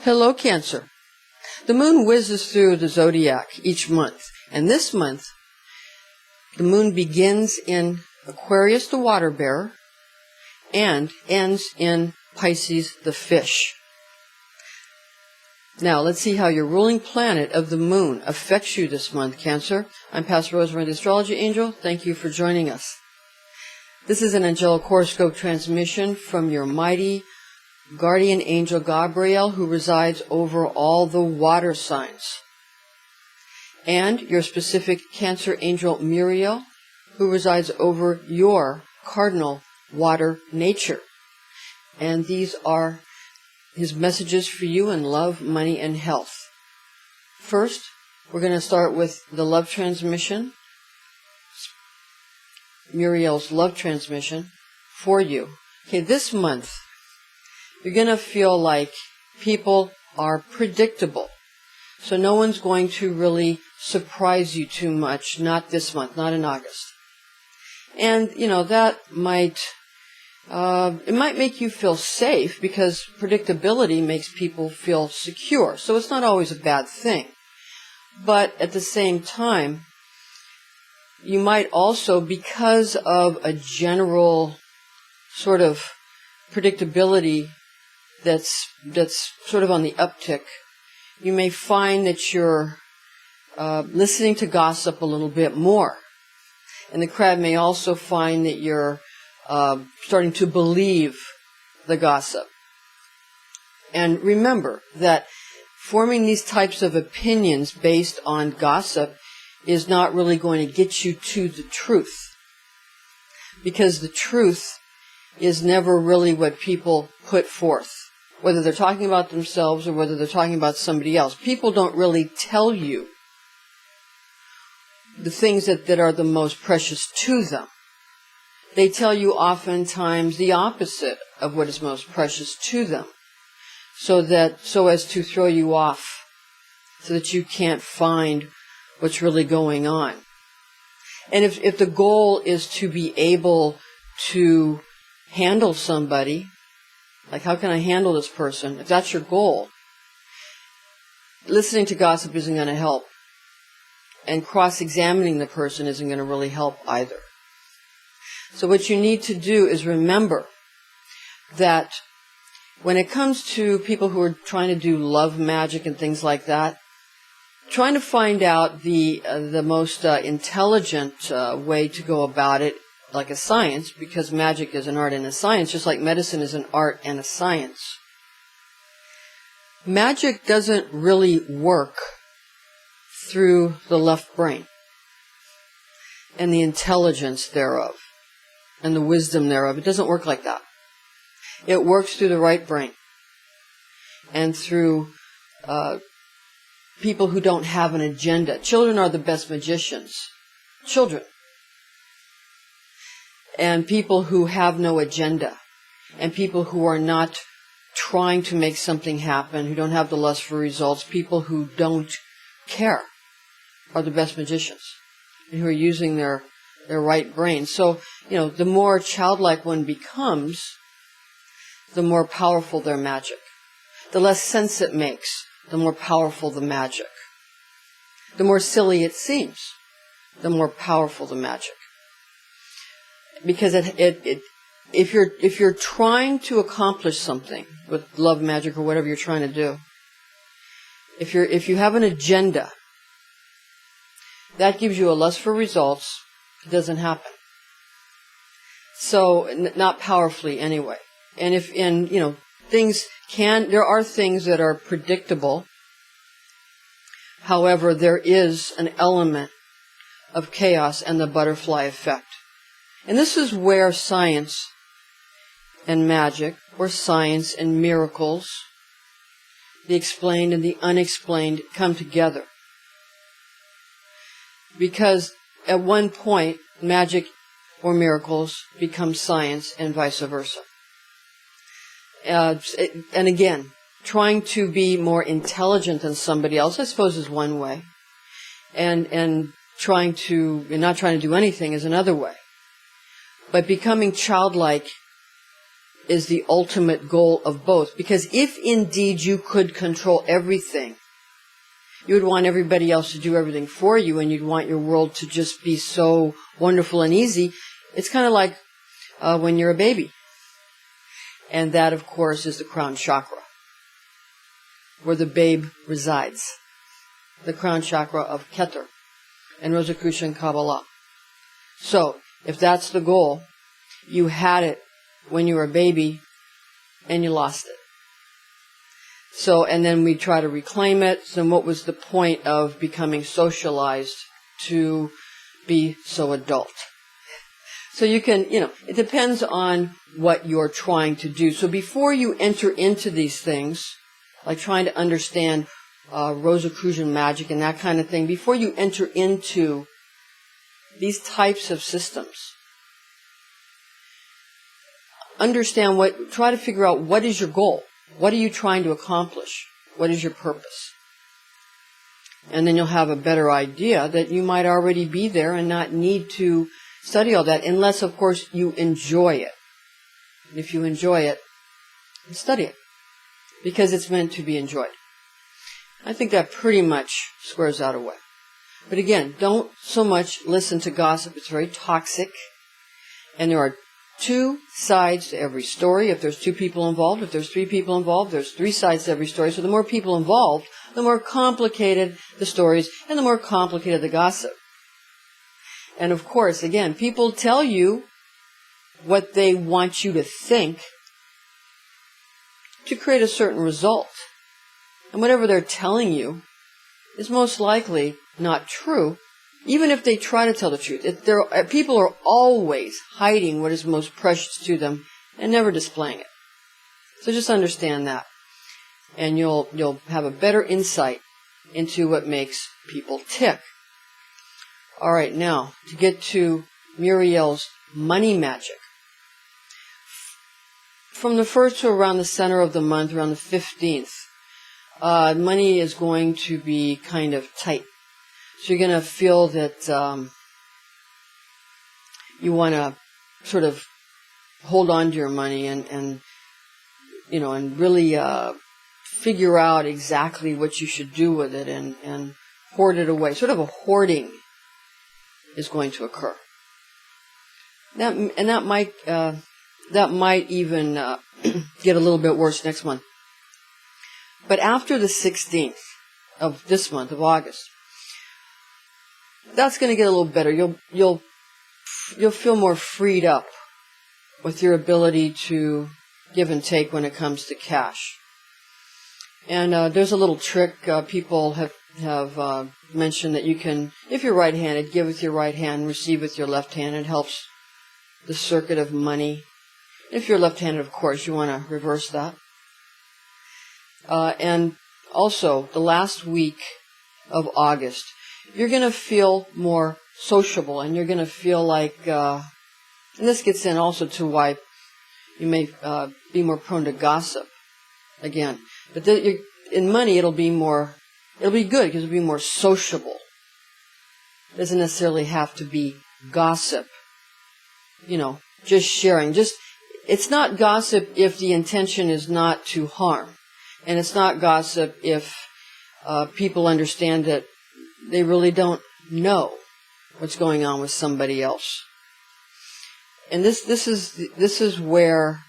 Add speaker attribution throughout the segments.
Speaker 1: Hello, Cancer. The moon whizzes through the zodiac each month, and this month, the moon begins in Aquarius, the water bearer, and ends in Pisces, the fish. Now, let's see how your ruling planet of the moon affects you this month, Cancer. I'm Pastor Rosemary, the Astrology Angel. Thank you for joining us. This is an angelic horoscope transmission from your mighty guardian angel Gabriel, who resides over all the water signs, and your specific Cancer angel Muriel, who resides over your cardinal water nature. And these are his messages for you in love, money, and health. First, we're going to start with the love transmission, Muriel's love transmission for you. Okay, this month, you're going to feel like people are predictable. So no one's going to really surprise you too much, not this month, not in August. And, that might, it might make you feel safe because predictability makes people feel secure. So it's not always a bad thing. But at the same time, you might also, because of a general sort of predictability that's sort of on the uptick, you may find that you're listening to gossip a little bit more. And the crowd may also find that you're starting to believe the gossip. And remember that forming these types of opinions based on gossip is not really going to get you to the truth. Because the truth is never really what people put forth, whether they're talking about themselves or whether they're talking about somebody else. People don't really tell you the things that are the most precious to them. They tell you oftentimes the opposite of what is most precious to them, so as to throw you off, so that you can't find what's really going on. And if the goal is to be able to handle somebody, like, how can I handle this person? If that's your goal, listening to gossip isn't going to help. And cross-examining the person isn't going to really help either. So what you need to do is remember that when it comes to people who are trying to do love magic and things like that, trying to find out the most intelligent way to go about it, like a science, because magic is an art and a science, just like medicine is an art and a science. Magic doesn't really work through the left brain and the intelligence thereof and the wisdom thereof. It doesn't work like that. It works through the right brain and through people who don't have an agenda. Children are the best magicians. Children. And people who have no agenda, and people who are not trying to make something happen, who don't have the lust for results, people who don't care, are the best magicians, and who are using their right brain. So, the more childlike one becomes, the more powerful their magic. The less sense it makes, the more powerful the magic. The more silly it seems, the more powerful the magic. Because if you're trying to accomplish something with love magic or whatever you're trying to do, if you have an agenda, that gives you a lust for results. It doesn't happen. So not powerfully anyway. And there are things that are predictable. However, there is an element of chaos and the butterfly effect. And this is where science and magic, or science and miracles, the explained and the unexplained, come together. Because at one point, magic or miracles become science and vice versa. And again, trying to be more intelligent than somebody else, I suppose, is one way. And not trying to do anything is another way. But becoming childlike is the ultimate goal of both. Because if indeed you could control everything, you would want everybody else to do everything for you, and you'd want your world to just be so wonderful and easy. It's kind of like when you're a baby. And that, of course, is the crown chakra, where the babe resides. The crown chakra of Keter and Rosicrucian Kabbalah. So, if that's the goal, you had it when you were a baby, and you lost it. So, and then we try to reclaim it. So what was the point of becoming socialized to be so adult? So you can, it depends on what you're trying to do. So before you enter into these things, like trying to understand Rosicrucian magic and that kind of thing, before you enter into these types of systems, try to figure out what is your goal. What are you trying to accomplish? What is your purpose? And then you'll have a better idea that you might already be there and not need to study all that, unless, of course, you enjoy it. If you enjoy it, study it, because it's meant to be enjoyed. I think that pretty much squares that away. But again, don't so much listen to gossip. It's very toxic. And there are two sides to every story. If there's two people involved, if there's three people involved, there's three sides to every story. So the more people involved, the more complicated the stories and the more complicated the gossip. And of course, again, people tell you what they want you to think to create a certain result. And whatever they're telling you is most likely not true, even if they try to tell the truth. People are always hiding what is most precious to them and never displaying it. So just understand that, and you'll have a better insight into what makes people tick. All right, now to get to Muriel's money magic. From the 1st to around the center of the month, around the 15th, money is going to be kind of tight. So you're going to feel that you want to sort of hold on to your money and really figure out exactly what you should do with it and hoard it away. Sort of a hoarding is going to occur. That might even get a little bit worse next month. But after the 16th of this month of August, that's going to get a little better. You'll feel more freed up with your ability to give and take when it comes to cash. And there's a little trick people have mentioned that you can, if you're right-handed, give with your right hand, receive with your left hand. It helps the circuit of money. If you're left-handed, of course, you want to reverse that. And also, the last week of August, you're going to feel more sociable, and you're going to feel like, and this gets in also to why you may be more prone to gossip again. But in money, it'll be good because it'll be more sociable. It doesn't necessarily have to be gossip. Just sharing. It's not gossip if the intention is not to harm. And it's not gossip if people understand that they really don't know what's going on with somebody else. And this is where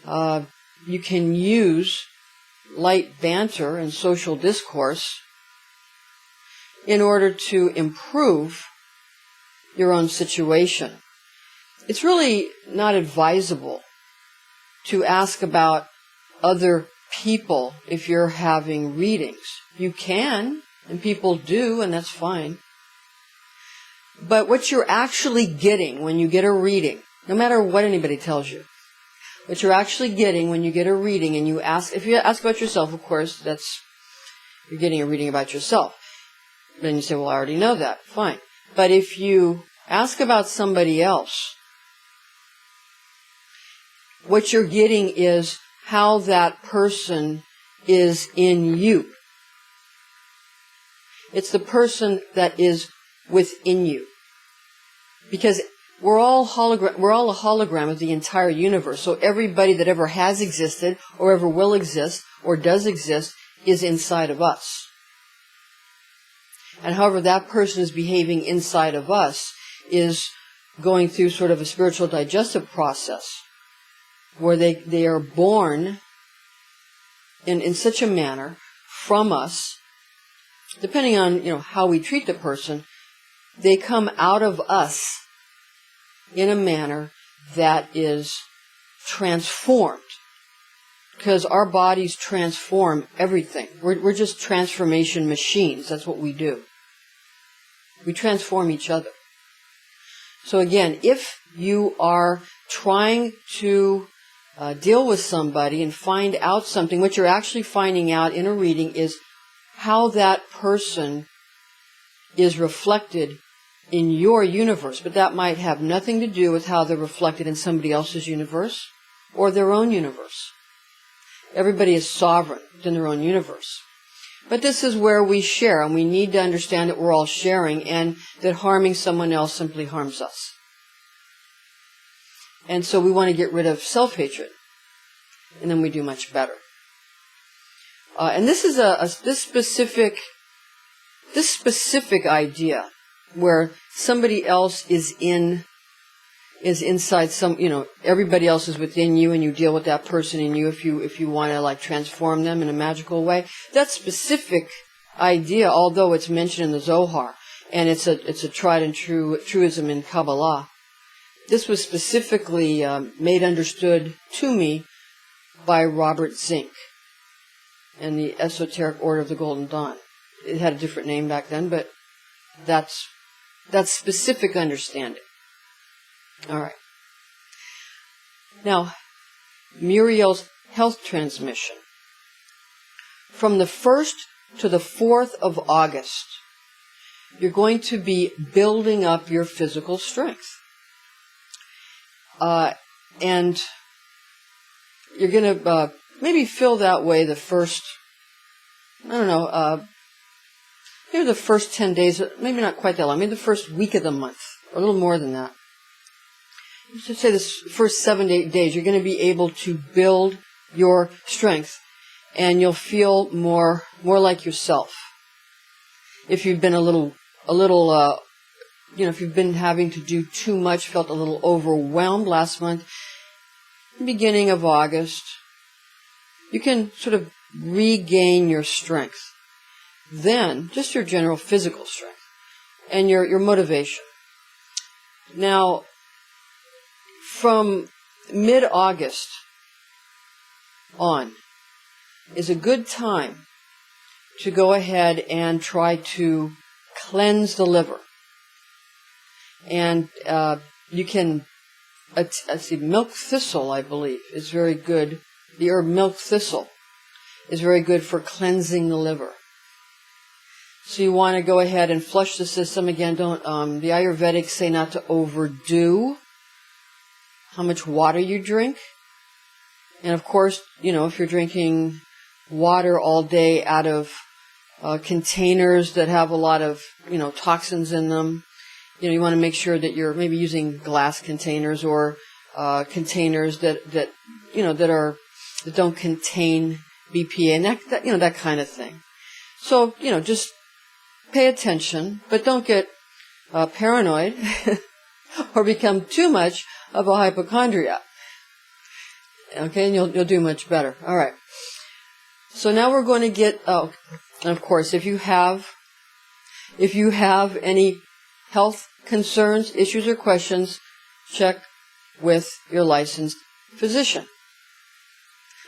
Speaker 1: you can use light banter and social discourse in order to improve your own situation. It's really not advisable to ask about other people if you're having readings. You can, and people do, and that's fine. But what you're actually getting when you get a reading, no matter what anybody tells you, what you're actually getting when you get a reading and if you ask about yourself, of course, you're getting a reading about yourself. Then you say, well, I already know that. Fine. But if you ask about somebody else, what you're getting is how that person is in you. It's the person that is within you. Because we're all a hologram of the entire universe. So everybody that ever has existed, or ever will exist, or does exist, is inside of us. And however that person is behaving inside of us is going through sort of a spiritual digestive process, where they are born in such a manner from us, depending on, how we treat the person, they come out of us in a manner that is transformed. Because our bodies transform everything. We're just transformation machines. That's what we do. We transform each other. So again, if you are trying to deal with somebody and find out something, what you're actually finding out in a reading is how that person is reflected in your universe. But that might have nothing to do with how they're reflected in somebody else's universe or their own universe. Everybody is sovereign within their own universe. But this is where we share, and we need to understand that we're all sharing, and that harming someone else simply harms us. And so we want to get rid of self-hatred, and then we do much better. And this is this specific idea where somebody else is inside everybody else is within you, and you deal with that person in you if you want to transform them in a magical way. That specific idea, although it's mentioned in the Zohar, and it's a tried and truism in Kabbalah, this was specifically made understood to me by Robert Zink and the Esoteric Order of the Golden Dawn. It had a different name back then, but that's specific understanding. All right. Now, Muriel's health transmission. From the 1st to the 4th of August, you're going to be building up your physical strength. And you're going to maybe feel that way the first, maybe the first 10 days, maybe not quite that long, maybe the first week of the month, or a little more than that. Let's say this first 7 to 8 days, you're going to be able to build your strength, and you'll feel more like yourself. If you've been if you've been having to do too much, felt a little overwhelmed last month, beginning of August, you can sort of regain your strength. Then, just your general physical strength and your motivation. Now, from mid-August on is a good time to go ahead and try to cleanse the liver. And you can, milk thistle, I believe, is very good. The herb milk thistle is very good for cleansing the liver. So you want to go ahead and flush the system. Again, the Ayurvedics say not to overdo how much water you drink. And of course, if you're drinking water all day out of containers that have a lot of, toxins in them, you want to make sure that you're maybe using glass containers or containers that don't contain BPA and that kind of thing. So, just pay attention, but don't get paranoid or become too much of a hypochondriac. Okay, and you'll do much better. All right. So now we're going to get, and of course, if you have any health concerns, issues, or questions, check with your licensed physician.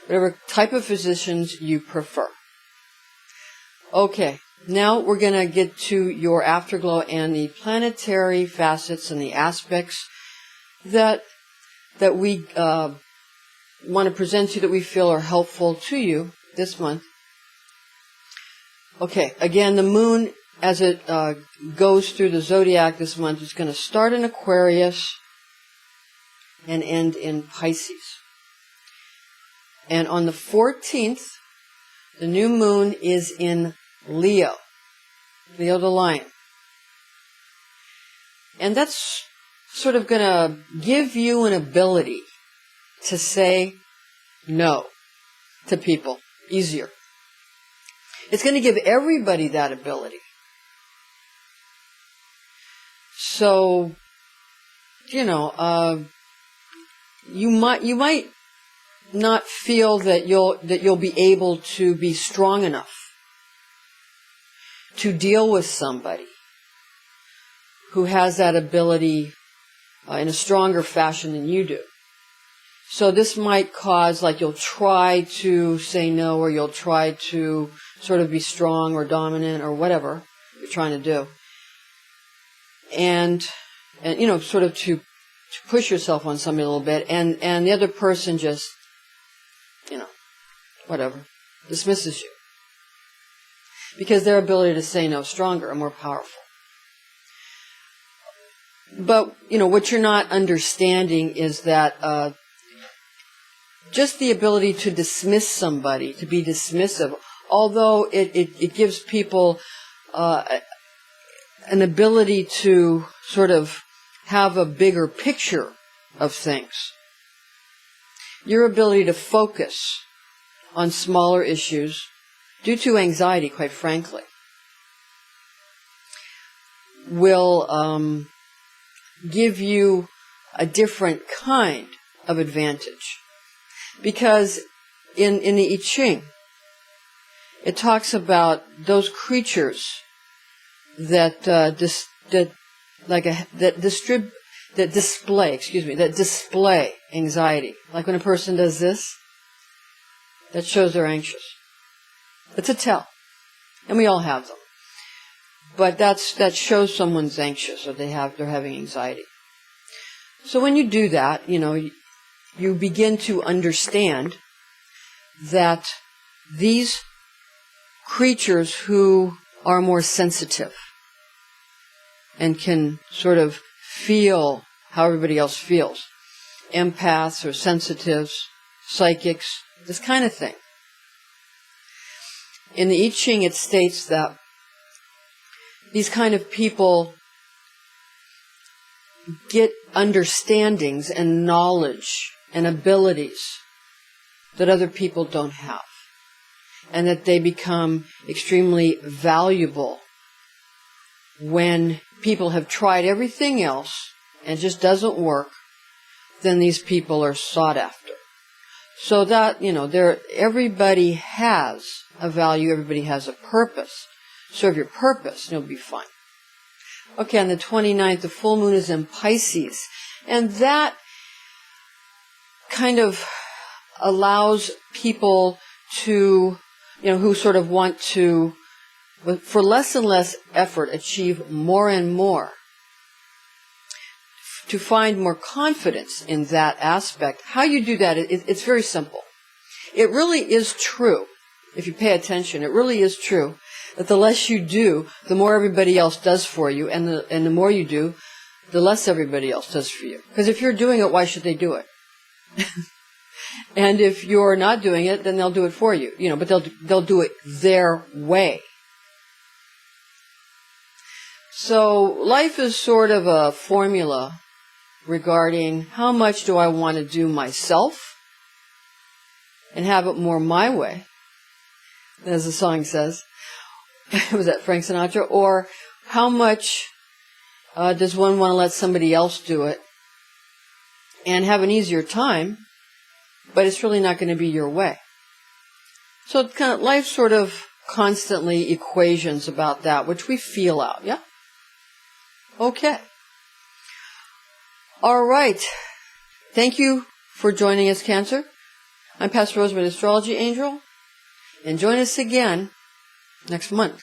Speaker 1: Whatever type of physicians you prefer. Okay, now we're going to get to your afterglow and the planetary facets and the aspects that we want to present to you that we feel are helpful to you this month. Okay, again, the moon, as it goes through the zodiac this month, is going to start in Aquarius and end in Pisces. And on the 14th, the new moon is in Leo the lion. And that's sort of going to give you an ability to say no to people easier. It's going to give everybody that ability. So, you might not feel that you'll be able to be strong enough to deal with somebody who has that ability in a stronger fashion than you do. So this might cause, like, you'll try to say no, or you'll try to sort of be strong or dominant or whatever you're trying to do. And sort of to push yourself on somebody a little bit, and the other person just, whatever, dismisses you. Because their ability to say no is stronger and more powerful. But, what you're not understanding is that just the ability to dismiss somebody, to be dismissive, although it gives people an ability to sort of have a bigger picture of things. Your ability to focus on smaller issues, due to anxiety, quite frankly, will give you a different kind of advantage. Because in the I Ching, it talks about those creatures that display anxiety. Like when a person does this, that shows they're anxious. It's a tell. And we all have them. But that shows someone's anxious, or they're having anxiety. So when you do that, you begin to understand that these creatures who are more sensitive and can sort of feel how everybody else feels, empaths or sensitives, psychics, this kind of thing. In the I Ching, it states that these kind of people get understandings and knowledge and abilities that other people don't have, and that they become extremely valuable when people have tried everything else and it just doesn't work. Then these people are sought after. So that, everybody has a value, everybody has a purpose. Serve your purpose, and you'll be fine. Okay, on the 29th, the full moon is in Pisces. And that kind of allows people to, who sort of want to, for less and less effort, achieve more and more, to find more confidence in that aspect. How you do that, it's very simple. It really is true, if you pay attention, it really is true that the less you do, the more everybody else does for you, and the more you do, the less everybody else does for you. Because if you're doing it, why should they do it? And if you're not doing it, then they'll do it for you. But they'll do it their way. So life is sort of a formula regarding how much do I want to do myself and have it more my way, as the song says. Was that Frank Sinatra? Or how much does one want to let somebody else do it and have an easier time, but it's really not going to be your way. So it's kind of, life sort of constantly equations about that, which we feel out, yeah? Okay. All right. Thank you for joining us, Cancer. I'm Pastor Rosemary, Astrology Angel, and join us again next month.